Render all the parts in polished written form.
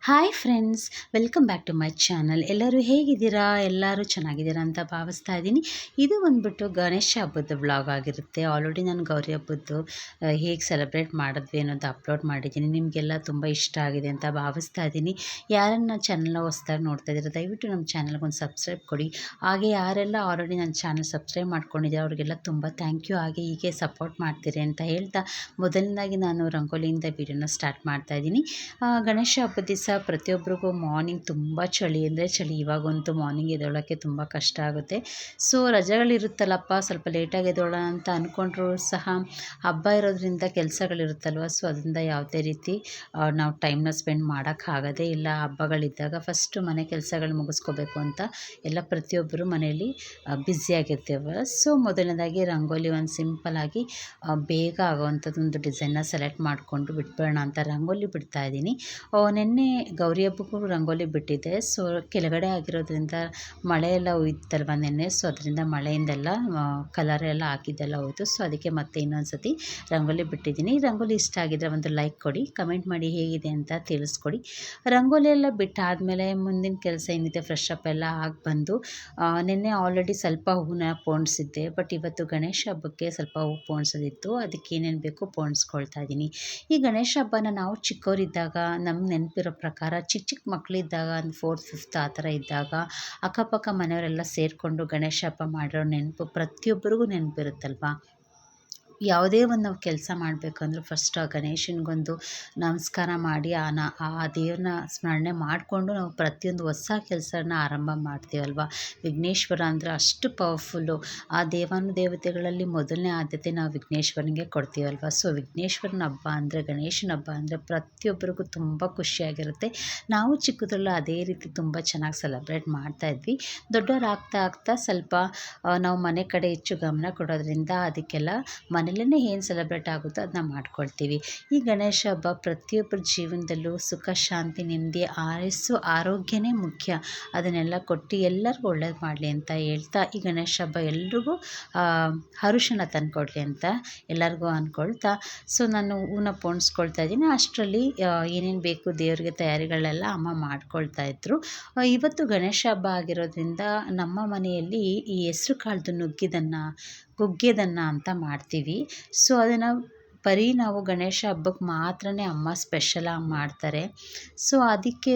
Hi friends, welcome back to my channel. ಎಲ್ಲರೂ ಹೇಗಿದ್ದೀರಾ? ಎಲ್ಲರೂ ಚೆನ್ನಾಗಿದ್ದೀರಾ ಅಂತ ಭಾವಿಸ್ತಾ ಇದ್ದೀನಿ. ಇದು ಬಂದ್ಬಿಟ್ಟು ಗಣೇಶ ಹಬ್ಬದ ವ್ಲಾಗ್ ಆಗಿರುತ್ತೆ. ಆಲ್ರೆಡಿ ನಾನು ಗೌರಿ ಹಬ್ಬದ್ದು ಹೇಗೆ ಸೆಲೆಬ್ರೇಟ್ ಮಾಡಿದ್ವಿ ಅನ್ನೋದು ಅಪ್ಲೋಡ್ ಮಾಡಿದ್ದೀನಿ. ನಿಮಗೆಲ್ಲ ತುಂಬ ಇಷ್ಟ ಆಗಿದೆ ಅಂತ ಭಾವಿಸ್ತಾ ಇದ್ದೀನಿ. ಯಾರನ್ನ ಚಾನಲ್ನ ಹೊಸ್ದಾಗಿ ನೋಡ್ತಾ ಇದ್ದೀರಾ ದಯವಿಟ್ಟು ನಮ್ಮ ಚಾನಲ್ಗೆ ಒಂದು ಸಬ್ಸ್ಕ್ರೈಬ್ ಕೊಡಿ. ಹಾಗೆ ಯಾರೆಲ್ಲ ಆಲ್ರೆಡಿ ನನ್ನ ಚಾನಲ್ ಸಬ್ಸ್ಕ್ರೈಬ್ ಮಾಡ್ಕೊಂಡಿದ್ದಾರೆ ಅವರಿಗೆಲ್ಲ ತುಂಬ ಥ್ಯಾಂಕ್ ಯು. ಹಾಗೆ ಹೀಗೆ ಸಪೋರ್ಟ್ ಮಾಡ್ತೀರಿ ಅಂತ ಹೇಳ್ತಾ ಮೊದಲನೇದಾಗಿ ನಾನು ರಂಗೋಲಿಯಿಂದ ವೀಡಿಯೋನ ಸ್ಟಾರ್ಟ್ ಮಾಡ್ತಾ ಇದ್ದೀನಿ. ಗಣೇಶ ಹಬ್ಬದ ದಿವಸ ಪ್ರತಿಯೊಬ್ಬರಿಗೂ ಮಾರ್ನಿಂಗ್ ತುಂಬ ಚಳಿ ಅಂದರೆ ಚಳಿ. ಇವಾಗಂತೂ ಮಾರ್ನಿಂಗ್ ಎದ್ದೇಳೋಕ್ಕೆ ತುಂಬ ಕಷ್ಟ ಆಗುತ್ತೆ. ಸೊ ರಜೆಗಳಿರುತ್ತಲ್ಲಪ್ಪ ಸ್ವಲ್ಪ ಲೇಟಾಗಿ ಎದ್ದೇಳೋಣ ಅಂತ ಅಂದ್ಕೊಂಡ್ರೂ ಸಹ ಹಬ್ಬ ಇರೋದ್ರಿಂದ ಕೆಲಸಗಳಿರುತ್ತಲ್ವ. ಸೊ ಅದರಿಂದ ಯಾವುದೇ ರೀತಿ ನಾವು ಟೈಮ್ನ ಸ್ಪೆಂಡ್ ಮಾಡೋಕ್ಕಾಗೋದೇ ಇಲ್ಲ. ಹಬ್ಬಗಳಿದ್ದಾಗ ಫಸ್ಟು ಮನೆ ಕೆಲಸಗಳು ಮುಗಿಸ್ಕೋಬೇಕು ಅಂತ ಎಲ್ಲ ಪ್ರತಿಯೊಬ್ಬರು ಮನೆಯಲ್ಲಿ ಬ್ಯುಸಿಯಾಗಿರ್ತೇವೆ. ಸೊ ಮೊದಲನೇದಾಗಿ ರಂಗೋಲಿ ಒಂದು ಸಿಂಪಲ್ಲಾಗಿ ಬೇಗ ಆಗೋವಂಥದ್ದೊಂದು ಡಿಸೈನ್ನ ಸೆಲೆಕ್ಟ್ ಮಾಡಿಕೊಂಡು ಬಿಟ್ಬಿಡೋಣ ಅಂತ ರಂಗೋಲಿ ಬಿಡ್ತಾ ಇದ್ದೀನಿ. ನಿನ್ನೆ ಗೌರಿ ಹಬ್ಬಕ್ಕೂ ರಂಗೋಲಿ ಬಿಟ್ಟಿದ್ದೆ. ಸೊ ಕೆಳಗಡೆ ಆಗಿರೋದ್ರಿಂದ ಮಳೆ ಎಲ್ಲ ಹೋಯ್ತಲ್ವ ನೆನ್ನೆ. ಸೊ ಅದರಿಂದ ಮಳೆಯಿಂದೆಲ್ಲ ಕಲರ್ ಎಲ್ಲ ಹಾಕಿದ್ದೆಲ್ಲ ಹೋಯಿತು. ಸೊ ಅದಕ್ಕೆ ಮತ್ತೆ ಇನ್ನೊಂದು ಸತಿ ರಂಗೋಲಿ ಬಿಟ್ಟಿದ್ದೀನಿ. ರಂಗೋಲಿ ಇಷ್ಟ ಆಗಿದ್ರೆ ಒಂದು ಲೈಕ್ ಕೊಡಿ, ಕಮೆಂಟ್ ಮಾಡಿ ಹೇಗಿದೆ ಅಂತ ತಿಳಿಸ್ಕೊಡಿ. ರಂಗೋಲಿ ಎಲ್ಲ ಬಿಟ್ಟಾದಮೇಲೆ ಮುಂದಿನ ಕೆಲಸ ಏನಿದೆ ಫ್ರೆಶ್ ಅಪ್ ಎಲ್ಲ ಆಗಿ ಬಂದು ನಿನ್ನೆ ಆಲ್ರೆಡಿ ಸ್ವಲ್ಪ ಹೂವನ್ನ ಪೋಣಿಸಿದ್ದೆ. ಬಟ್ ಇವತ್ತು ಗಣೇಶ ಹಬ್ಬಕ್ಕೆ ಸ್ವಲ್ಪ ಹೂ ಪೋಣಿಸೋದಿತ್ತು. ಅದಕ್ಕೆ ಏನೇನು ಬೇಕು ಪೋಣಿಸ್ಕೊಳ್ತಾ ಇದ್ದೀನಿ. ಈ ಗಣೇಶ ಹಬ್ಬನ ನಾವು ಚಿಕ್ಕವರಿದ್ದಾಗ ನಮ್ಗೆ ನೆನಪಿರೋ ಪ್ರಕಾರ ಚಿಕ್ಕ ಮಕ್ಕಳಿದ್ದಾಗ ಒಂದು 4th 5th ಆ ಥರ ಇದ್ದಾಗ ಅಕ್ಕಪಕ್ಕ ಮನೆಯವರೆಲ್ಲ ಸೇರಿಕೊಂಡು ಗಣೇಶ ಹಬ್ಬ ಮಾಡಿರೋ ನೆನಪು ಪ್ರತಿಯೊಬ್ಬರಿಗೂ ನೆನಪಿರುತ್ತಲ್ವ. ಯಾವುದೇ ಒಂದು ನಾವು ಕೆಲಸ ಮಾಡಬೇಕಂದ್ರೂ ಫಸ್ಟ್ ಆ ಗಣೇಶನಿಗೊಂದು ನಮಸ್ಕಾರ ಮಾಡಿ ಆ ದೇವ್ರನ್ನ ಸ್ಮರಣೆ ಮಾಡಿಕೊಂಡು ನಾವು ಪ್ರತಿಯೊಂದು ಹೊಸ ಕೆಲಸನ ಆರಂಭ ಮಾಡ್ತೀವಲ್ವ. ವಿಘ್ನೇಶ್ವರ ಅಂದರೆ ಅಷ್ಟು ಪವರ್ಫುಲ್ಲು. ಆ ದೇವಾನುದೇವತೆಗಳಲ್ಲಿ ಮೊದಲನೇ ಆದ್ಯತೆ ನಾವು ವಿಘ್ನೇಶ್ವರನಿಗೆ ಕೊಡ್ತೀವಲ್ವ. ಸೊ ವಿಘ್ನೇಶ್ವರನ ಹಬ್ಬ ಅಂದರೆ ಗಣೇಶನ ಹಬ್ಬ ಅಂದರೆ ಪ್ರತಿಯೊಬ್ಬರಿಗೂ ತುಂಬ ಖುಷಿಯಾಗಿರುತ್ತೆ. ನಾವು ಚಿಕ್ಕದ್ರಲ್ಲೂ ಅದೇ ರೀತಿ ತುಂಬ ಚೆನ್ನಾಗಿ ಸೆಲೆಬ್ರೇಟ್ ಮಾಡ್ತಾಯಿದ್ವಿ. ದೊಡ್ಡವರಾಗ್ತಾ ಸ್ವಲ್ಪ ನಾವು ಮನೆ ಕಡೆ ಹೆಚ್ಚು ಗಮನ ಕೊಡೋದ್ರಿಂದ ಅದಕ್ಕೆಲ್ಲ ಮನೇಲೇ ಏನು ಸೆಲೆಬ್ರೇಟ್ ಆಗುತ್ತೋ ಅದನ್ನ ಮಾಡ್ಕೊಳ್ತೀವಿ. ಈ ಗಣೇಶ ಹಬ್ಬ ಪ್ರತಿಯೊಬ್ಬರ ಜೀವನದಲ್ಲೂ ಸುಖ ಶಾಂತಿ ನೆಮ್ಮದಿ ಆಯಸ್ಸು ಆರೋಗ್ಯನೇ ಮುಖ್ಯ. ಅದನ್ನೆಲ್ಲ ಕೊಟ್ಟು ಎಲ್ಲರಿಗೂ ಒಳ್ಳೇದು ಮಾಡಲಿ ಅಂತ ಹೇಳ್ತಾ ಈ ಗಣೇಶ ಹಬ್ಬ ಎಲ್ರಿಗೂ ಹರುಷನ ತಂದುಕೊಡ್ಲಿ ಅಂತ ಎಲ್ಲರಿಗೂ ಅಂದ್ಕೊಳ್ತಾ ಸೊ ನಾನು ಹೂವನ್ನ ಪೋಣಿಸ್ಕೊಳ್ತಾ ಇದ್ದೀನಿ. ಅಷ್ಟರಲ್ಲಿ ಏನೇನು ಬೇಕು ದೇವರಿಗೆ ತಯಾರಿಗಳೆಲ್ಲ ಅಮ್ಮ ಮಾಡ್ಕೊಳ್ತಾ ಇದ್ರು. ಇವತ್ತು ಗಣೇಶ ಹಬ್ಬ ಆಗಿರೋದ್ರಿಂದ ನಮ್ಮ ಮನೆಯಲ್ಲಿ ಈ ಹೆಸ್ರು ಕಾಳ್ದು ಗುಗ್ಗೆದನ್ನ ಅಂತ ಮಾಡ್ತೀವಿ. ಸೊ ಅದನ್ನು ಬರೀ ನಾವು ಗಣೇಶ ಹಬ್ಬಕ್ಕೆ ಮಾತ್ರನೇ ಅಮ್ಮ ಸ್ಪೆಷಲಾಗಿ ಮಾಡ್ತಾರೆ. ಸೊ ಅದಕ್ಕೆ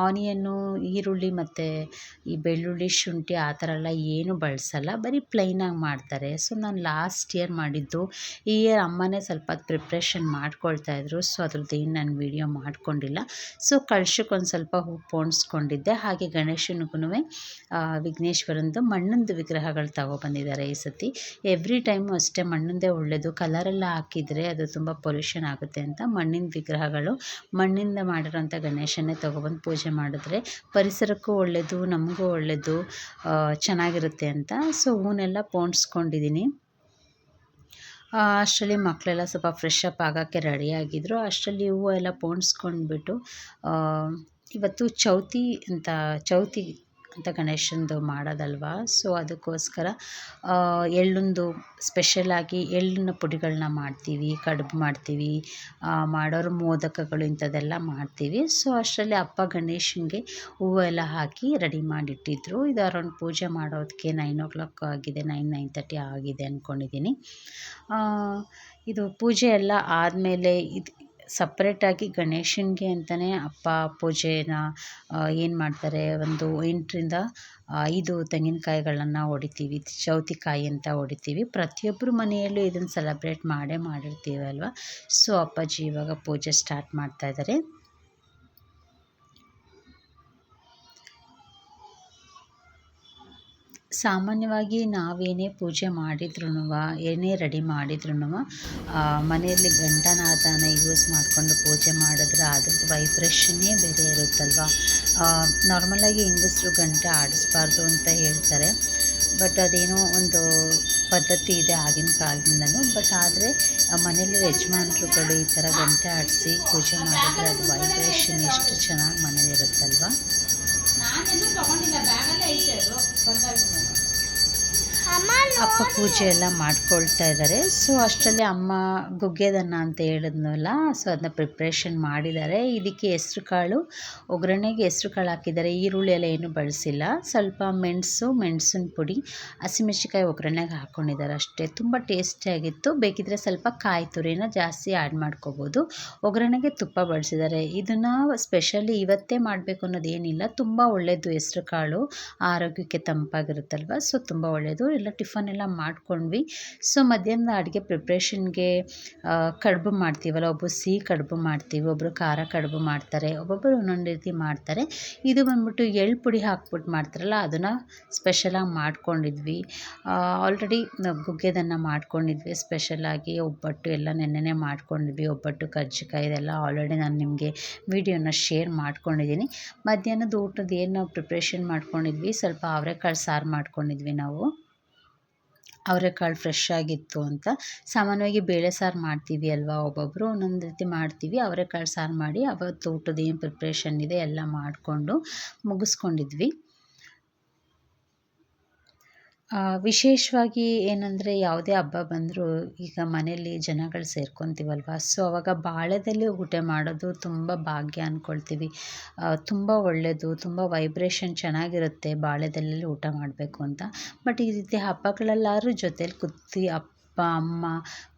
ಆನಿಯನ್ನು ಈರುಳ್ಳಿ ಮತ್ತು ಈ ಬೆಳ್ಳುಳ್ಳಿ ಶುಂಠಿ ಆ ಥರ ಎಲ್ಲ ಏನೂ ಬಳಸಲ್ಲ, ಬರೀ ಪ್ಲೈನಾಗಿ ಮಾಡ್ತಾರೆ. ಸೊ ನಾನು ಲಾಸ್ಟ್ ಇಯರ್ ಮಾಡಿದ್ದು, ಈ ಇಯರ್ ಅಮ್ಮನೇ ಸ್ವಲ್ಪ ಪ್ರಿಪ್ರೇಷನ್ ಮಾಡ್ಕೊಳ್ತಾಯಿದ್ರು. ಸೊ ಅದ್ರದ್ದೇನು ನಾನು ವೀಡಿಯೋ ಮಾಡ್ಕೊಂಡಿಲ್ಲ. ಸೊ ಕಳಶಕ್ಕೊಂದು ಸ್ವಲ್ಪ ಹೂ ಪೋಣಿಸ್ಕೊಂಡಿದ್ದೆ. ಹಾಗೆ ಗಣೇಶನಿಗೂ ವಿಘ್ನೇಶ್ವರಂದು ಮಣ್ಣಿಂದು ವಿಗ್ರಹಗಳು ತಗೊಬಂದಿದ್ದಾರೆ ಈ ಸತಿ. ಎವ್ರಿ ಟೈಮು ಅಷ್ಟೇ ಮಣ್ಣಿಂದೇ ಒಳ್ಳೆಯದು. ಕಲರೆಲ್ಲ ಹಾಕಿದರೆ ಅದು ತುಂಬ ಪೊಲ್ಯೂಷನ್ ಆಗುತ್ತೆ ಅಂತ ಮಣ್ಣಿನ ವಿಗ್ರಹಗಳು ಮಣ್ಣಿಂದ ಮಾಡಿರೋಂಥ ಗಣೇಶನ್ನೇ ತೊಗೊಬಂದು ಪೂಜೆ ಮಾಡಿದ್ರೆ ಪರಿಸರಕ್ಕೂ ಒಳ್ಳೆಯದು, ನಮಗೂ ಒಳ್ಳೆಯದು, ಚೆನ್ನಾಗಿರುತ್ತೆ ಅಂತ. ಸೊ ಹೂನೆಲ್ಲ ಪೋಣಿಸ್ಕೊಂಡಿದ್ದೀನಿ. ಅಷ್ಟರಲ್ಲಿ ಮಕ್ಕಳೆಲ್ಲ ಸ್ವಲ್ಪ ಫ್ರೆಶ್ ಅಪ್ ಆಗೋಕ್ಕೆ ರೆಡಿಯಾಗಿದ್ದರು. ಅಷ್ಟರಲ್ಲಿ ಹೂವು ಎಲ್ಲ ಪೋಣಿಸ್ಕೊಂಡ್ಬಿಟ್ಟು ಇವತ್ತು ಚೌತಿ ಅಂತ ಗಣೇಶಂದು ಮಾಡೋದಲ್ವ. ಸೊ ಅದಕ್ಕೋಸ್ಕರ ಎಳ್ಳೊಂದು ಸ್ಪೆಷಲಾಗಿ ಎಳ್ಳಿನ ಪುಡಿಗಳನ್ನ ಮಾಡ್ತೀವಿ, ಕಡುಬು ಮಾಡ್ತೀವಿ, ಮಾಡೋರು ಮೋದಕಗಳು ಇಂಥದ್ದೆಲ್ಲ ಮಾಡ್ತೀವಿ. ಸೊ ಅಷ್ಟರಲ್ಲಿ ಅಪ್ಪ ಗಣೇಶನಿಗೆ ಹೂವೆಲ್ಲ ಹಾಕಿ ರೆಡಿ ಮಾಡಿಟ್ಟಿದ್ರು. ಇದು ಅರೌಂಡ್ ಪೂಜೆ ಮಾಡೋದಕ್ಕೆ 9 o'clock ಆಗಿದೆ, 9:30 ಆಗಿದೆ ಅಂದ್ಕೊಂಡಿದ್ದೀನಿ. ಇದು ಪೂಜೆ ಎಲ್ಲ ಆದಮೇಲೆ ಸಪ್ರೇಟಾಗಿ ಗಣೇಶನಿಗೆ ಅಂತಲೇ ಅಪ್ಪ ಪೂಜೆನ ಏನು ಮಾಡ್ತಾರೆ, ಒಂದು 8ರಿಂದ 5 ತೆಂಗಿನಕಾಯಿಗಳನ್ನು ಹೊಡಿತೀವಿ, ಚೌತಿಕಾಯಿ ಅಂತ ಹೊಡಿತೀವಿ. ಪ್ರತಿಯೊಬ್ಬರು ಮನೆಯಲ್ಲೂ ಇದನ್ನು ಸೆಲೆಬ್ರೇಟ್ ಮಾಡಿರ್ತೀವಲ್ವ. ಸೊ ಅಪ್ಪಾಜಿ ಇವಾಗ ಪೂಜೆ ಸ್ಟಾರ್ಟ್ ಮಾಡ್ತಾಯಿದ್ದಾರೆ. ಸಾಮಾನ್ಯವಾಗಿ ನಾವೇನೇ ಪೂಜೆ ಮಾಡಿದ್ರೂ ಏನೇ ರೆಡಿ ಮಾಡಿದ್ರೂ ಮನೆಯಲ್ಲಿ ಗಂಟನಾದನ ಯೂಸ್ ಮಾಡಿಕೊಂಡು ಪೂಜೆ ಮಾಡಿದ್ರೆ ಅದ್ರದ್ದು ವೈಬ್ರೇಷನ್ನೇ ಬೇರೆ ಇರುತ್ತಲ್ವ. ನಾರ್ಮಲಾಗಿ ಹೆಂಗಸರು ಗಂಟೆ ಆಡಿಸ್ಬಾರ್ದು ಅಂತ ಹೇಳ್ತಾರೆ. ಬಟ್ ಅದೇನೋ ಒಂದು ಪದ್ಧತಿ ಇದೆ ಆಗಿನ ಕಾಲದಿಂದನೂ. ಬಟ್ ಆದರೆ ಮನೇಲಿ ಯಜಮಾನ್ರುಗಳು ಈ ಥರ ಗಂಟೆ ಆಡಿಸಿ ಪೂಜೆ ಮಾಡಿದ್ರೆ ಅದು ವೈಬ್ರೇಷನ್ ಎಷ್ಟು ಚೆನ್ನಾಗಿ ಮನೇಲಿರುತ್ತಲ್ವ. ನಾನೆಲ್ಲೂ ತಗೊಂಡಿಲ್ಲ, ಬ್ಯಾಗಲ್ಲೇ ಐತೆ ಅದು ಬಂದಾಗ. ಅಮ್ಮ ಅಪ್ಪ ಪೂಜೆ ಎಲ್ಲ ಮಾಡ್ಕೊಳ್ತಾ ಇದ್ದಾರೆ. ಸೊ ಅಷ್ಟರಲ್ಲಿ ಅಮ್ಮ ಗುಗ್ಗೆದನ್ನ ಅಂತ ಹೇಳಿದ್ನಲ್ಲ, ಸೊ ಅದನ್ನ ಪ್ರಿಪ್ರೇಷನ್ ಮಾಡಿದ್ದಾರೆ. ಇದಕ್ಕೆ ಹೆಸ್ರು ಕಾಳು, ಒಗ್ಗರಣೆಗೆ ಹೆಸ್ರು ಕಾಳು ಹಾಕಿದ್ದಾರೆ. ಈರುಳ್ಳಿ ಎಲ್ಲ ಏನು ಬಳಸಿಲ್ಲ. ಸ್ವಲ್ಪ ಮೆಣಸಿನ ಪುಡಿ, ಹಸಿಮೆಣಸಿಕಾಯಿ ಒಗ್ಗರಣೆಗೆ ಹಾಕ್ಕೊಂಡಿದ್ದಾರೆ ಅಷ್ಟೇ. ತುಂಬ ಟೇಸ್ಟಿಯಾಗಿತ್ತು. ಬೇಕಿದ್ದರೆ ಸ್ವಲ್ಪ ಕಾಯಿ ತುರಿನ ಜಾಸ್ತಿ ಆ್ಯಡ್ ಮಾಡ್ಕೋಬೋದು. ಒಗ್ಗರಣೆಗೆ ತುಪ್ಪ ಬಳಸಿದ್ದಾರೆ. ಇದನ್ನು ಸ್ಪೆಷಲಿ ಇವತ್ತೇ ಮಾಡಬೇಕು ಅನ್ನೋದೇನಿಲ್ಲ. ತುಂಬ ಒಳ್ಳೆಯದು ಹೆಸ್ರು ಕಾಳು, ಆರೋಗ್ಯಕ್ಕೆ ತಂಪಾಗಿರುತ್ತಲ್ವ. ಸೊ ತುಂಬ ಒಳ್ಳೆಯದು. ಎಲ್ಲ ಟಿಫನ್ ಎಲ್ಲ ಮಾಡ್ಕೊಂಡ್ವಿ. ಸೊ ಮಧ್ಯಾಹ್ನದ ಅಡುಗೆ ಪ್ರಿಪ್ರೇಷನ್ಗೆ ಕಡುಬು ಮಾಡ್ತೀವಲ್ಲ, ಒಬ್ಬರು ಸಿಹಿ ಕಡುಬು ಮಾಡ್ತೀವಿ, ಒಬ್ಬರು ಖಾರ ಕಡುಬು ಮಾಡ್ತಾರೆ, ಒಬ್ಬೊಬ್ಬರು ಒಂದೊಂದು ರೀತಿ ಮಾಡ್ತಾರೆ. ಇದು ಬಂದ್ಬಿಟ್ಟು ಎಳ್ಳು ಪುಡಿ ಹಾಕ್ಬಿಟ್ಟು ಮಾಡ್ತಾರಲ್ಲ, ಅದನ್ನು ಸ್ಪೆಷಲಾಗಿ ಮಾಡ್ಕೊಂಡಿದ್ವಿ. ಆಲ್ರೆಡಿ ಗುಗ್ಗೆದನ್ನ ಮಾಡ್ಕೊಂಡಿದ್ವಿ ಸ್ಪೆಷಲಾಗಿ. ಒಬ್ಬಟ್ಟು ಎಲ್ಲ ನೆನ್ನೆನೇ ಮಾಡ್ಕೊಂಡಿದ್ವಿ. ಒಬ್ಬಟ್ಟು, ಕಜ್ಜಿಕಾಯಿ ಇದೆಲ್ಲ ಆಲ್ರೆಡಿ ನಾನು ನಿಮಗೆ ವಿಡಿಯೋನ ಶೇರ್ ಮಾಡ್ಕೊಂಡಿದ್ದೀನಿ. ಮಧ್ಯಾಹ್ನದ ಊಟದ ಏನು ನಾವು ಪ್ರಿಪ್ರೇಷನ್ ಮಾಡ್ಕೊಂಡಿದ್ವಿ, ಸ್ವಲ್ಪ ಅವರೆಕಾಳು ಸಾರು ಮಾಡ್ಕೊಂಡಿದ್ವಿ ನಾವು. ಅವರೆಕಾಳು ಫ್ರೆಶ್ ಆಗಿತ್ತು ಅಂತ. ಸಾಮಾನ್ಯವಾಗಿ ಬೇಳೆ ಸಾರು ಮಾಡ್ತೀವಿ ಅಲ್ವಾ, ಒಬ್ಬೊಬ್ಬರು ಒಂದೊಂದು ರೀತಿ ಮಾಡ್ತೀವಿ. ಅವರೆಕಾಳು ಸಾರು ಮಾಡಿ ಅವತ್ತು ಊಟದ ಏನು ಪ್ರಿಪ್ರೇಷನ್ ಇದೆ ಎಲ್ಲ ಮಾಡಿಕೊಂಡು ಮುಗಿಸ್ಕೊಂಡಿದ್ವಿ. ವಿಶೇಷವಾಗಿ ಏನಂದರೆ, ಯಾವುದೇ ಹಬ್ಬ ಬಂದರೂ ಈಗ ಮನೆಯಲ್ಲಿ ಜನಗಳು ಸೇರ್ಕೊತೀವಲ್ವ, ಸೊ ಅವಾಗ ಬಾಳೆದಲ್ಲಿ ಊಟ ಮಾಡೋದು ತುಂಬ ಭಾಗ್ಯ ಅಂದ್ಕೊಳ್ತೀವಿ. ತುಂಬ ಒಳ್ಳೆಯದು, ತುಂಬ ವೈಬ್ರೇಷನ್ ಚೆನ್ನಾಗಿರುತ್ತೆ ಬಾಳೆದೆಲೆಯಲ್ಲಿ ಊಟ ಮಾಡಬೇಕು ಅಂತ. ಬಟ್ ಈ ರೀತಿ ಹಬ್ಬಗಳಲ್ಲಾದ್ರೂ ಜೊತೇಲಿ ಕೂತು ಅಪ್ಪ, ಅಮ್ಮ,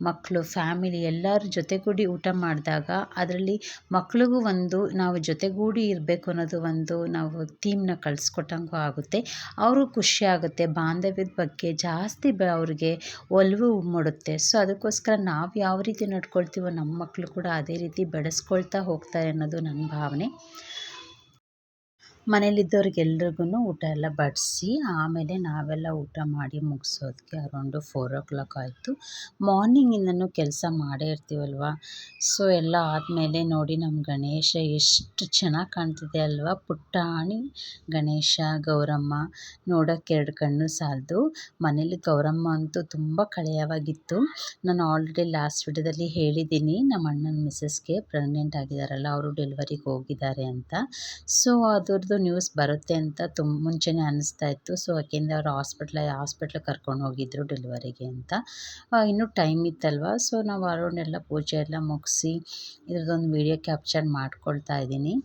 ಮಕ್ಕಳು, ಫ್ಯಾಮಿಲಿ ಎಲ್ಲರ ಜೊತೆಗೂಡಿ ಊಟ ಮಾಡಿದಾಗ ಅದರಲ್ಲಿ ಮಕ್ಳಿಗೂ ಒಂದು ನಾವು ಜೊತೆಗೂಡಿ ಇರಬೇಕು ಅನ್ನೋದು ಒಂದು ನಾವು ಥೀಮ್ನ ಕಳಿಸ್ಕೊಟ್ಟಂಗೂ ಆಗುತ್ತೆ. ಅವರು ಖುಷಿ ಆಗುತ್ತೆ. ಬಾಂಧವ್ಯದ ಬಗ್ಗೆ ಜಾಸ್ತಿ ಅವ್ರಿಗೆ ಒಲವು ಮೂಡುತ್ತೆ. ಸೊ ಅದಕ್ಕೋಸ್ಕರ ನಾವು ಯಾವ ರೀತಿ ನಡ್ಕೊಳ್ತೀವೋ ನಮ್ಮ ಮಕ್ಕಳು ಕೂಡ ಅದೇ ರೀತಿ ಬೆಳೆಸ್ಕೊಳ್ತಾ ಹೋಗ್ತಾರೆ ಅನ್ನೋದು ನನ್ನ ಭಾವನೆ. ಮನೇಲಿದ್ದವ್ರಿಗೆಲ್ರಿಗೂ ಊಟ ಎಲ್ಲ ಬಡಿಸಿ ಆಮೇಲೆ ನಾವೆಲ್ಲ ಊಟ ಮಾಡಿ ಮುಗಿಸೋದಕ್ಕೆ ಅರೌಂಡು 4 ಆಯಿತು. ಮಾರ್ನಿಂಗಿಂದನೂ ಕೆಲಸ ಮಾಡೇ ಇರ್ತೀವಲ್ವ. ಸೊ ಎಲ್ಲ ಆದಮೇಲೆ ನೋಡಿ ನಮ್ಮ ಗಣೇಶ ಎಷ್ಟು ಚೆನ್ನಾಗಿ ಕಾಣ್ತಿದೆ ಅಲ್ವಾ. ಪುಟಾಣಿ ಗಣೇಶ, ಗೌರಮ್ಮ ನೋಡೋಕ್ಕೆ 2 ಕಣ್ಣು ಸಾಲದು. ಮನೇಲಿ ಗೌರಮ್ಮ ಅಂತೂ ತುಂಬ ಕಳೆಯವಾಗಿತ್ತು. ನಾನು ಆಲ್ರೆಡಿ ಲಾಸ್ಟ್ ವಿಡಿಯೋದಲ್ಲಿ ಹೇಳಿದ್ದೀನಿ, ನಮ್ಮ ಅಣ್ಣನ ಮಿಸ್ಸಸ್ಗೆ ಪ್ರೆಗ್ನೆಂಟ್ ಆಗಿದ್ದಾರಲ್ಲ, ಅವರು ಡೆಲಿವರಿಗೆ ಹೋಗಿದ್ದಾರೆ ಅಂತ. ಸೊ ಅದ್ರದ್ದು ನ್ಯೂಸ್ ಬರುತ್ತೆ ಅಂತ ಮುಂಚೆನೇ ಅನ್ನಿಸ್ತಾ ಇತ್ತು. ಸೊ ಯಾಕೆಂದರೆ ಅವರು ಹಾಸ್ಪಿಟ್ಲಿಗೆ ಕರ್ಕೊಂಡು ಹೋಗಿದ್ದರು ಡೆಲಿವರಿಗೆ ಅಂತ. ಇನ್ನೂ ಟೈಮ್ ಇತ್ತಲ್ವ. ಸೊ ನಾವು ಅರೌಂಡೆಲ್ಲ ಪೂಜೆ ಎಲ್ಲ ಮುಗಿಸಿ ಇದ್ರದ್ದೊಂದು ವೀಡಿಯೋ ಕ್ಯಾಪ್ಚರ್ ಮಾಡ್ಕೊಳ್ತಾ ಇದ್ದೀನಿ.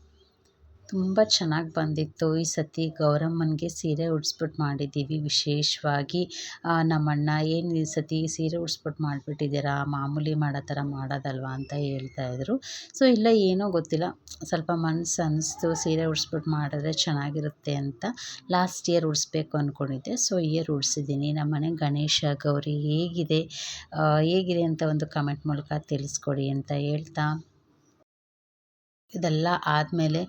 ತುಂಬ ಚೆನ್ನಾಗಿ ಬಂದಿತ್ತು. ಈ ಸತಿ ಗೌರಮ್ಮನಿಗೆ ಸೀರೆ ಉಡಿಸ್ಬಿಟ್ಟು ಮಾಡಿದ್ದೀವಿ ವಿಶೇಷವಾಗಿ. ನಮ್ಮಣ್ಣ ಏನು ಈ ಸತಿ ಸೀರೆ ಉಡಿಸ್ಬಿಟ್ಟು ಮಾಡಿಬಿಟ್ಟಿದ್ದೀರಾ, ಮಾಮೂಲಿ ಮಾಡೋ ಥರ ಮಾಡೋದಲ್ವ ಅಂತ ಹೇಳ್ತಾಯಿದ್ರು. ಸೊ ಇಲ್ಲ ಏನೋ ಗೊತ್ತಿಲ್ಲ, ಸ್ವಲ್ಪ ಮನಸ್ಸು ಅನ್ನಿಸ್ತು ಸೀರೆ ಉಡಿಸ್ಬಿಟ್ಟು ಮಾಡಿದ್ರೆ ಚೆನ್ನಾಗಿರುತ್ತೆ ಅಂತ. ಲಾಸ್ಟ್ ಇಯರ್ ಉಡಿಸ್ಬೇಕು ಅಂದ್ಕೊಂಡಿದ್ದೆ. ಸೊ ಇಯರ್ ಉಡಿಸಿದ್ದೀನಿ. ನಮ್ಮ ಮನೆ ಗಣೇಶ, ಗೌರಿ ಹೇಗಿದೆ ಅಂತ ಒಂದು ಕಮೆಂಟ್ ಮೂಲಕ ತಿಳಿಸ್ಕೊಡಿ ಅಂತ ಹೇಳ್ತಾ, ಇದೆಲ್ಲ ಆದಮೇಲೆ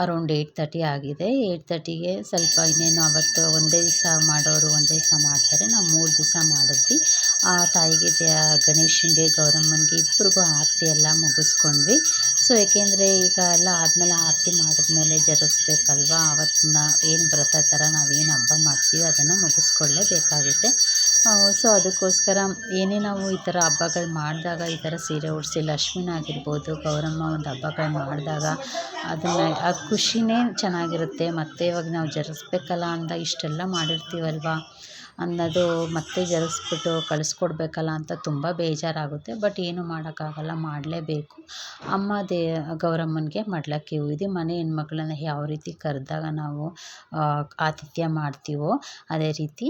ಅರೌಂಡ್ 8:30 ಆಗಿದೆ. 8:30ಗೆ ಸ್ವಲ್ಪ ಇನ್ನೇನು ಅವತ್ತು ಒಂದೇ ದಿವಸ ಮಾಡೋರು ಒಂದೇ ದಿವಸ ಮಾಡ್ತಾರೆ. ನಾವು 3 ದಿವಸ ಮಾಡಿದ್ವಿ. ತಾಯಿಗೆ, ಗಣೇಶನಿಗೆ, ಗೌರಮ್ಮನಿಗೆ ಇಬ್ಬರಿಗೂ ಆರತಿ ಎಲ್ಲ ಮುಗಿಸ್ಕೊಂಡ್ವಿ. ಸೊ ಏಕೆಂದರೆ ಈಗ ಎಲ್ಲ ಆದಮೇಲೆ ಆರತಿ ಮಾಡಿದ್ಮೇಲೆ ಜರುಗಿಸ್ಬೇಕಲ್ವ. ಆವತ್ತಿನ ಏನು ವ್ರತ ಥರ ನಾವೇನು ಹಬ್ಬ ಮಾಡ್ತೀವಿ ಅದನ್ನು ಮುಗಿಸ್ಕೊಳ್ಳೇಬೇಕಾಗುತ್ತೆ. ಸೊ ಅದಕ್ಕೋಸ್ಕರ ಏನೇ ನಾವು ಈ ಥರ ಹಬ್ಬಗಳು ಮಾಡಿದಾಗ ಈ ಥರ ಸೀರೆ ಉಡಿಸಿ ಲಕ್ಷ್ಮೀನಾಗಿರ್ಬೋದು, ಗೌರಮ್ಮ ಒಂದು ಹಬ್ಬಗಳು ಮಾಡಿದಾಗ ಅದನ್ನು ಆ ಖುಷಿನೇ ಚೆನ್ನಾಗಿರುತ್ತೆ. ಮತ್ತು ಇವಾಗ ನಾವು ಜರುಗಿಸ್ಬೇಕಲ್ಲ ಅಂತ ಇಷ್ಟೆಲ್ಲ ಮಾಡಿರ್ತೀವಲ್ವ ಅನ್ನೋದು ಮತ್ತೆ ಜರುಗಿಸ್ಬಿಟ್ಟು ಕಳಿಸ್ಕೊಡ್ಬೇಕಲ್ಲ ಅಂತ ತುಂಬ ಬೇಜಾರಾಗುತ್ತೆ. ಬಟ್ ಏನು ಮಾಡೋಕ್ಕಾಗಲ್ಲ, ಮಾಡಲೇಬೇಕು. ಅಮ್ಮ ಗೌರಮ್ಮನಿಗೆ ಮಡ್ಲಕ್ಕಿ ಹೂವಿದೆ. ಮನೆ ಹೆಣ್ಮಕ್ಳನ್ನ ಯಾವ ರೀತಿ ಕರೆದಾಗ ನಾವು ಆತಿಥ್ಯ ಮಾಡ್ತೀವೋ ಅದೇ ರೀತಿ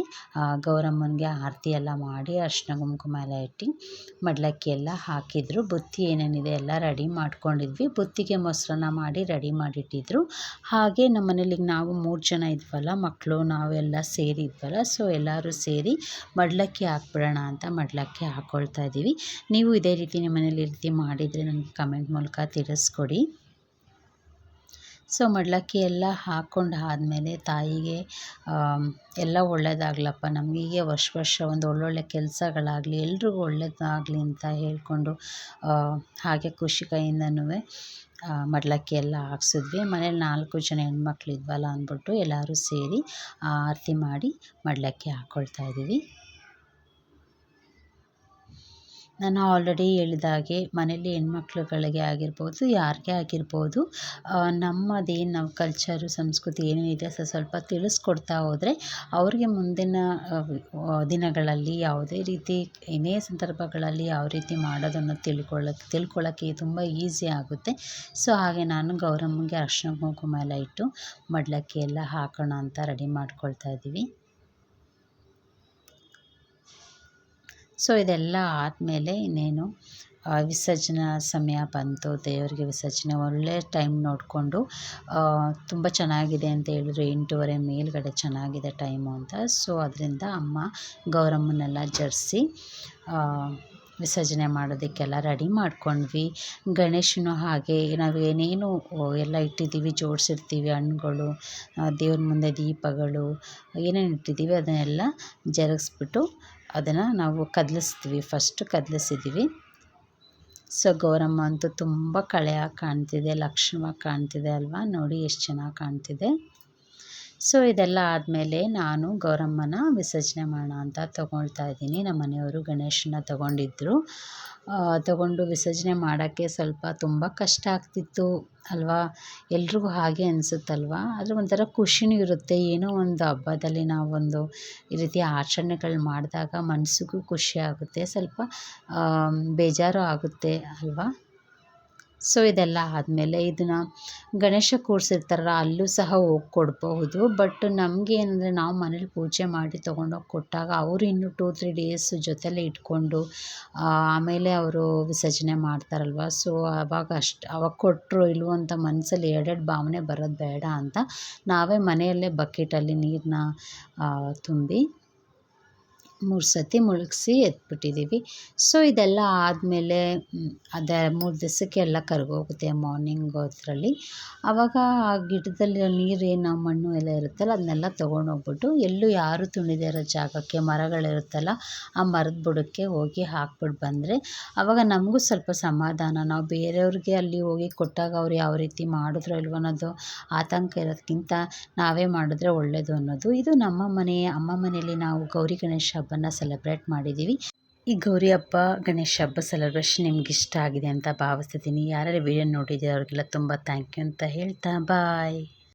ಗೌರಮ್ಮನಿಗೆ ಆರತಿ ಎಲ್ಲ ಮಾಡಿ ಅರಿಶಿನ ಕುಂಕುಮ ಎಲ್ಲ ಇಟ್ಟು ಮಡ್ಲಕ್ಕಿ ಎಲ್ಲ ಹಾಕಿದ್ರು. ಬುತ್ತಿ ಏನೇನಿದೆ ಎಲ್ಲ ರೆಡಿ ಮಾಡ್ಕೊಂಡಿದ್ವಿ. ಬುತ್ತಿಗೆ ಮೊಸರನ್ನ ಮಾಡಿ ರೆಡಿ ಮಾಡಿಟ್ಟಿದ್ರು. ಹಾಗೆ ನಮ್ಮ ಮನೇಲಿ ನಾವು 3 ಜನ ಇದ್ವಲ್ಲ, ಮಕ್ಕಳು ನಾವೆಲ್ಲ ಸೇರಿದ್ವಲ್ಲ. ಸೊ ಎಲ್ಲರೂ ಸೇರಿ ಮಡ್ಲಕ್ಕಿ ಹಾಕ್ಬಿಡೋಣ ಅಂತ ಮಡ್ಲಕ್ಕಿ ಹಾಕ್ಕೊಳ್ತಾ ಇದ್ದೀವಿ. ನೀವು ಇದೇ ರೀತಿ ನಿಮ್ಮ ಮನೇಲಿ ಈ ರೀತಿ ಮಾಡಿದರೆ ನನಗೆ ಕಮೆಂಟ್ ಮೂಲಕ ತಿಳಿಸ್ಕೊಡಿ. ಸೊ ಮಡ್ಲಕ್ಕಿ ಎಲ್ಲ ಹಾಕ್ಕೊಂಡು ಆದಮೇಲೆ ತಾಯಿಗೆ ಎಲ್ಲ ಒಳ್ಳೆಯದಾಗ್ಲಪ್ಪ, ನಮಗೆ ವರ್ಷ ಒಂದು ಒಳ್ಳೊಳ್ಳೆ ಕೆಲಸಗಳಾಗಲಿ, ಎಲ್ರಿಗೂ ಒಳ್ಳೆಯದಾಗಲಿ ಅಂತ ಹೇಳ್ಕೊಂಡು ಹಾಗೆ ಖುಷಿ ಕೈಯಿಂದನೂ ಮಡ್ಲಕ್ಕಿ ಎಲ್ಲ ಹಾಕ್ಸಿದ್ವಿ. ಮನೇಲಿ 4 ಜನ ಹೆಣ್ಮಕ್ಳು ಇದ್ವಲ್ಲ ಅಂದ್ಬಿಟ್ಟು ಎಲ್ಲರೂ ಸೇರಿ ಆರತಿ ಮಾಡಿ ಮಡ್ಲಕ್ಕಿ ಹಾಕ್ಕೊಳ್ತಾ ಇದ್ದೀವಿ. ನಾನು ಆಲ್ರೆಡಿ ಹೇಳಿದಾಗೆ ಮನೇಲಿ ಹೆಣ್ಮಕ್ಳುಗಳಿಗೆ ಆಗಿರ್ಬೋದು, ಯಾರಿಗೇ ಆಗಿರ್ಬೋದು, ನಮ್ಮದೇನು ನಾವು ಕಲ್ಚರು ಸಂಸ್ಕೃತಿ ಏನೇನಿದೆ ಸ್ವಲ್ಪ ತಿಳಿಸ್ಕೊಡ್ತಾ ಹೋದರೆ ಅವ್ರಿಗೆ ಮುಂದಿನ ದಿನಗಳಲ್ಲಿ ಯಾವುದೇ ರೀತಿ ಏನೇ ಸಂದರ್ಭಗಳಲ್ಲಿ ಯಾವ ರೀತಿ ಮಾಡೋದನ್ನು ತಿಳ್ಕೊಳ್ಳೋಕ್ಕೆ ತುಂಬ ಈಸಿ ಆಗುತ್ತೆ. ಸೊ ಹಾಗೆ ನಾನು ಗೌರಮ್ಮಂಗೆ ಅರಿಶಿನ ಕುಂಕುಮ ಎಲ್ಲ ಇಟ್ಟು ಮಡಿಲಕ್ಕಿ ಎಲ್ಲ ಹಾಕೋಣ ಅಂತ ರೆಡಿ ಮಾಡ್ಕೊಳ್ತಾ ಇದ್ದೀವಿ. ಸೊ ಇದೆಲ್ಲ ಆದಮೇಲೆ ಇನ್ನೇನು ವಿಸರ್ಜನಾ ಸಮಯ ಬಂತು. ದೇವರಿಗೆ ವಿಸರ್ಜನೆ ಒಳ್ಳೆ ಟೈಮ್ ನೋಡಿಕೊಂಡು ತುಂಬ ಚೆನ್ನಾಗಿದೆ ಅಂತ ಹೇಳಿದ್ರು. 8:30 ಮೇಲ್ಗಡೆ ಚೆನ್ನಾಗಿದೆ ಟೈಮು ಅಂತ. ಸೊ ಅದರಿಂದ ಅಮ್ಮ ಗೌರಮ್ಮನ್ನೆಲ್ಲ ಜರಿಸಿ ವಿಸರ್ಜನೆ ಮಾಡೋದಕ್ಕೆಲ್ಲ ರೆಡಿ ಮಾಡ್ಕೊಂಡ್ವಿ. ಗಣೇಶನು ಹಾಗೆ ನಾವೇನೇನು ಎಲ್ಲ ಇಟ್ಟಿದ್ದೀವಿ, ಜೋಡಿಸಿರ್ತೀವಿ, ಹಣ್ಗಳು, ದೇವ್ರ ಮುಂದೆ ದೀಪಗಳು ಏನೇನು ಇಟ್ಟಿದ್ದೀವಿ ಅದನ್ನೆಲ್ಲ ಜರುಗಿಸ್ಬಿಟ್ಟು ಅದನ್ನು ನಾವು ಫಸ್ಟು ಕದಲಿಸಿದ್ದೀವಿ. ಸೊ ಗೌರಮ್ಮ ಅಂತೂ ತುಂಬ ಕಳೆಯಾಗಿ ಕಾಣ್ತಿದೆ, ಲಕ್ಷಣವಾಗಿ ಕಾಣ್ತಿದೆ ಅಲ್ವಾ, ನೋಡಿ ಎಷ್ಟು ಚೆನ್ನಾಗಿ ಕಾಣ್ತಿದೆ. ಸೊ ಇದೆಲ್ಲ ಆದಮೇಲೆ ನಾನು ಗೌರಮ್ಮನ ವಿಸರ್ಜನೆ ಮಾಡೋಣ ಅಂತ ತೊಗೊಳ್ತಾ ಇದ್ದೀನಿ. ನಮ್ಮ ಮನೆಯವರು ಗಣೇಶನ ತಗೊಂಡು ವಿಸರ್ಜನೆ ಮಾಡೋಕ್ಕೆ ಸ್ವಲ್ಪ ತುಂಬ ಕಷ್ಟ ಆಗ್ತಿತ್ತು ಅಲ್ವಾ. ಎಲ್ರಿಗೂ ಹಾಗೆ ಅನಿಸುತ್ತಲ್ವ. ಆದರೆ ಒಂಥರ ಖುಷಿನೂ ಇರುತ್ತೆ. ಏನೋ ಒಂದು ಹಬ್ಬದಲ್ಲಿ ನಾವೊಂದು ಈ ರೀತಿ ಆಚರಣೆಗಳು ಮಾಡಿದಾಗ ಮನಸ್ಸಿಗೂ ಖುಷಿ ಆಗುತ್ತೆ, ಸ್ವಲ್ಪ ಬೇಜಾರು ಆಗುತ್ತೆ ಅಲ್ವಾ. ಸೊ ಇದೆಲ್ಲ ಆದಮೇಲೆ ಇದನ್ನು ಗಣೇಶ ಕೂರಿಸಿರ್ತಾರಲ್ಲ ಅಲ್ಲೂ ಸಹ ಹೋಗಿ ಕೊಡಬಹುದು. ಬಟ್ ನಮಗೆ ಏನಂದರೆ ನಾವು ಮನೇಲಿ ಪೂಜೆ ಮಾಡಿ ತೊಗೊಂಡೋಗಿ ಕೊಟ್ಟಾಗ ಅವರು ಇನ್ನೂ 2-3 ಡೇಸ್ ಜೊತೆಲೇ ಇಟ್ಕೊಂಡು ಆಮೇಲೆ ಅವರು ವಿಸರ್ಜನೆ ಮಾಡ್ತಾರಲ್ವ. ಸೊ ಅವಾಗ ಕೊಟ್ಟರು ಇಲ್ವೋ ಅಂತ ಮನಸ್ಸಲ್ಲಿ ಎರಡೆರಡು ಭಾವನೆ ಬರೋದು ಬೇಡ ಅಂತ ನಾವೇ ಮನೆಯಲ್ಲೇ ಬಕೆಟಲ್ಲಿ ನೀರನ್ನ ತುಂಬಿ 3 ಸತಿ ಮುಳುಗಿಸಿ ಎತ್ಬಿಟ್ಟಿದ್ದೀವಿ. ಸೊ ಇದೆಲ್ಲ ಆದಮೇಲೆ 3 ದಿವಸಕ್ಕೆ ಎಲ್ಲ ಕರಗೋಗುತ್ತೆ ಮಾರ್ನಿಂಗ್ ಹೊತ್ತರಲ್ಲಿ. ಆವಾಗ ಆ ಗಿಡದಲ್ಲಿ ನೀರೇನು ಮಣ್ಣು ಎಲ್ಲ ಇರುತ್ತಲ್ಲ ಅದನ್ನೆಲ್ಲ ತೊಗೊಂಡೋಗ್ಬಿಟ್ಟು ಎಲ್ಲೂ ಯಾರು ತುಳಿದೇ ಇರೋ ಜಾಗಕ್ಕೆ, ಮರಗಳಿರುತ್ತಲ್ಲ ಆ ಮರದ ಬುಡಕ್ಕೆ ಹೋಗಿ ಹಾಕ್ಬಿಟ್ಟು ಬಂದರೆ ಆವಾಗ ನಮಗೂ ಸ್ವಲ್ಪ ಸಮಾಧಾನ. ನಾವು ಬೇರೆಯವ್ರಿಗೆ ಅಲ್ಲಿ ಹೋಗಿ ಕೊಟ್ಟಾಗ ಅವ್ರು ಯಾವ ರೀತಿ ಮಾಡಿದ್ರೋ ಇಲ್ವೋ ಅನ್ನೋದು ಆತಂಕ ಇರೋದಕ್ಕಿಂತ ನಾವೇ ಮಾಡಿದ್ರೆ ಒಳ್ಳೆಯದು ಅನ್ನೋದು. ಇದು ನಮ್ಮ ಅಮ್ಮ ಮನೆಯಲ್ಲಿ ನಾವು ಗೌರಿ ಗಣೇಶ ಹಬ್ಬನ ಸೆಲೆಬ್ರೇಟ್ ಮಾಡಿದ್ದೀವಿ. ಈ ಗೌರಿ ಹಬ್ಬ, ಗಣೇಶ ಹಬ್ಬ ಸೆಲೆಬ್ರೇಷನ್ ನಿಮ್ಗೆ ಇಷ್ಟ ಆಗಿದೆ ಅಂತ ಭಾವಿಸ್ತಿದ್ದೀನಿ. ಯಾರ್ಯಾರು ವಿಡಿಯೋ ನೋಡಿದ್ದೀರ ಅವ್ರಿಗೆಲ್ಲ ತುಂಬ ಥ್ಯಾಂಕ್ ಯು ಅಂತ ಹೇಳ್ತಾ ಬಾಯ್.